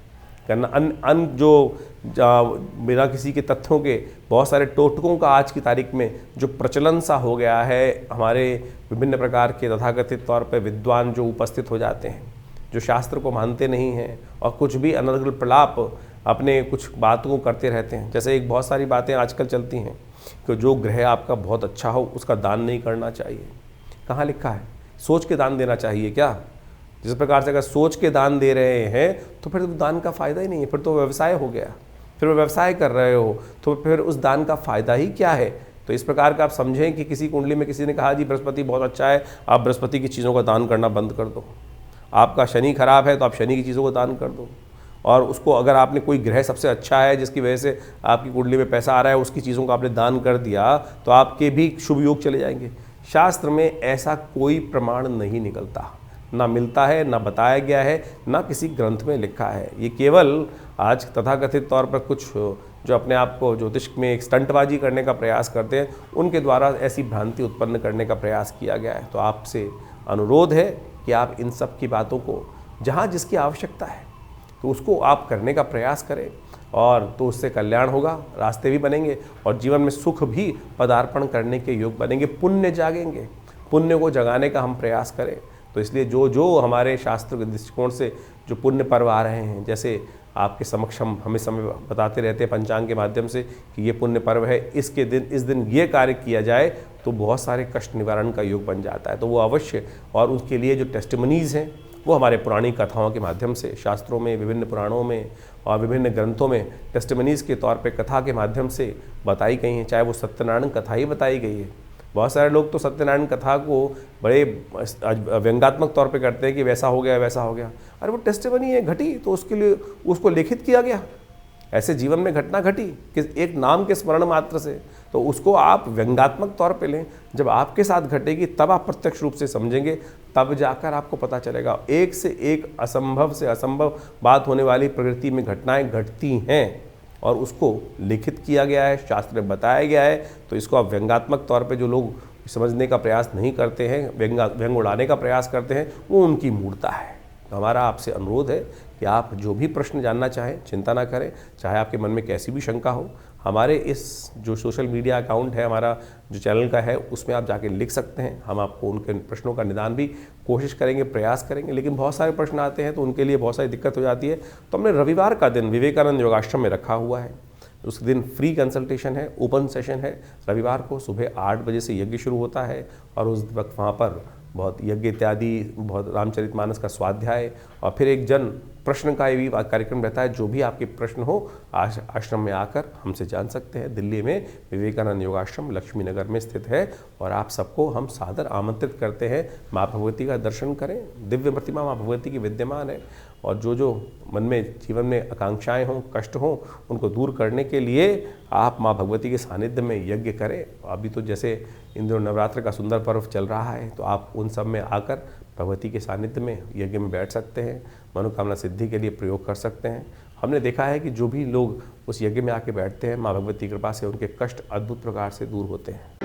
Speaker 1: करना जो बिना किसी के तथ्यों के बहुत सारे टोटकों का आज की तारीख में जो प्रचलन सा हो गया है। हमारे विभिन्न प्रकार के तथाकथित तौर पर विद्वान जो उपस्थित हो जाते हैं, जो शास्त्र को मानते नहीं हैं और कुछ भी अनर्गल प्रलाप अपने कुछ बातों को करते रहते हैं। जैसे एक बहुत सारी बातें आजकल चलती हैं कि जो ग्रह आपका बहुत अच्छा हो उसका दान नहीं करना चाहिए। कहाँ लिखा है? सोच के दान देना चाहिए क्या? जिस प्रकार से अगर सोच के दान दे रहे हैं तो फिर दान का फ़ायदा ही नहीं है, फिर तो व्यवसाय हो गया। फिर वो व्यवसाय कर रहे हो तो फिर उस दान का फ़ायदा ही क्या है? तो इस प्रकार का आप समझें कि किसी कुंडली में किसी ने कहा जी बृहस्पति बहुत अच्छा है, आप बृहस्पति की चीज़ों का दान करना बंद कर दो। आपका शनि खराब है तो आप शनि की चीज़ों को दान कर दो। और उसको अगर आपने कोई ग्रह सबसे अच्छा है जिसकी वजह से आपकी कुंडली में पैसा आ रहा है, उसकी चीज़ों को आपने दान कर दिया तो आपके भी शुभ योग चले जाएंगे। शास्त्र में ऐसा कोई प्रमाण नहीं निकलता। ना मिलता है, ना बताया गया है, ना किसी ग्रंथ में लिखा है। ये केवल आज तथाकथित तौर पर कुछ जो अपने आप को ज्योतिष में एक स्टंटबाजी करने का प्रयास करते हैं, उनके द्वारा ऐसी भ्रांति उत्पन्न करने का प्रयास किया गया है। तो आपसे अनुरोध है कि आप इन सब की बातों को जहाँ जिसकी आवश्यकता है तो उसको आप करने का प्रयास करें, और तो उससे कल्याण होगा, रास्ते भी बनेंगे और जीवन में सुख भी पदार्पण करने के योग बनेंगे, पुण्य जागेंगे। पुण्य को जगाने का हम प्रयास करें। तो इसलिए जो जो हमारे शास्त्र के दृष्टिकोण से जो पुण्य पर्व आ रहे हैं, जैसे आपके समक्ष हम हमें समय बताते रहते हैं पंचांग के माध्यम से कि ये पुण्य पर्व है, इसके दिन इस दिन ये कार्य किया जाए तो बहुत सारे कष्ट निवारण का योग बन जाता है। तो वो अवश्य, और उसके लिए जो टेस्टिमनीज़ हैं वो हमारे पुरानी कथाओं के माध्यम से, शास्त्रों में, विभिन्न पुराणों में और विभिन्न ग्रंथों में टेस्टिमनीज़ के तौर पे कथा के माध्यम से बताई गई हैं। चाहे वो सत्यनारायण कथा ही बताई गई है। बहुत सारे लोग तो सत्यनारायण कथा को बड़े व्यंग्यात्मक तौर पे करते हैं कि वैसा हो गया वैसा हो गया। अरे वो टेस्टिमनी है, घटी, तो उसके लिए उसको लिखित किया गया। ऐसे जीवन में घटना घटी कि एक नाम के स्मरण मात्र से, तो उसको आप व्यंग्यात्मक तौर पे लें। जब आपके साथ घटेगी तब आप प्रत्यक्ष रूप से समझेंगे, तब जाकर आपको पता चलेगा। एक से एक असंभव से असंभव बात होने वाली प्रकृति में घटनाएं घटती हैं और उसको लिखित किया गया है, शास्त्र में बताया गया है। तो इसको आप व्यंग्यात्मक तौर पे जो लोग समझने का प्रयास नहीं करते हैं, व्यंग उड़ाने का प्रयास करते हैं, वो उनकी मूर्खता है। तो हमारा आपसे अनुरोध है कि आप जो भी प्रश्न जानना चाहें चिंता ना करें, चाहे आपके मन में कैसी भी शंका हो, हमारे इस जो सोशल मीडिया अकाउंट है हमारा, जो चैनल का है, उसमें आप जाके लिख सकते हैं। हम आपको उनके प्रश्नों का निदान भी कोशिश करेंगे, प्रयास करेंगे। लेकिन बहुत सारे प्रश्न आते हैं तो उनके लिए बहुत सारी दिक्कत हो जाती है। तो हमने रविवार का दिन विवेकानंद योगाश्रम में रखा हुआ है। उस दिन फ्री कंसल्टेशन है, ओपन सेशन है। रविवार को सुबह 8 बजे से यज्ञ शुरू होता है और उस वक्त वहाँ पर बहुत यज्ञ इत्यादि, बहुत रामचरितमानस का स्वाध्याय और फिर एक जन प्रश्न का भी कार्यक्रम रहता है। जो भी आपके प्रश्न हो आश्रम में आकर हमसे जान सकते हैं। दिल्ली में विवेकानंद योगाश्रम लक्ष्मी नगर में स्थित है और आप सबको हम सादर आमंत्रित करते हैं। माँ भगवती का दर्शन करें। दिव्य प्रतिमा माँ भगवती की विद्यमान है और जो जो मन में जीवन में आकांक्षाएं हों, कष्ट हों, उनको दूर करने के लिए आप माँ भगवती के सानिध्य में यज्ञ करें। अभी तो जैसे इंद्र नवरात्र का सुंदर पर्व चल रहा है, तो आप उन सब में आकर भगवती के सानिध्य में यज्ञ में बैठ सकते हैं, मनोकामना सिद्धि के लिए प्रयोग कर सकते हैं। हमने देखा है कि जो भी लोग उस यज्ञ में आके बैठते हैं, माँ भगवती की कृपा से उनके कष्ट अद्भुत प्रकार से दूर होते हैं।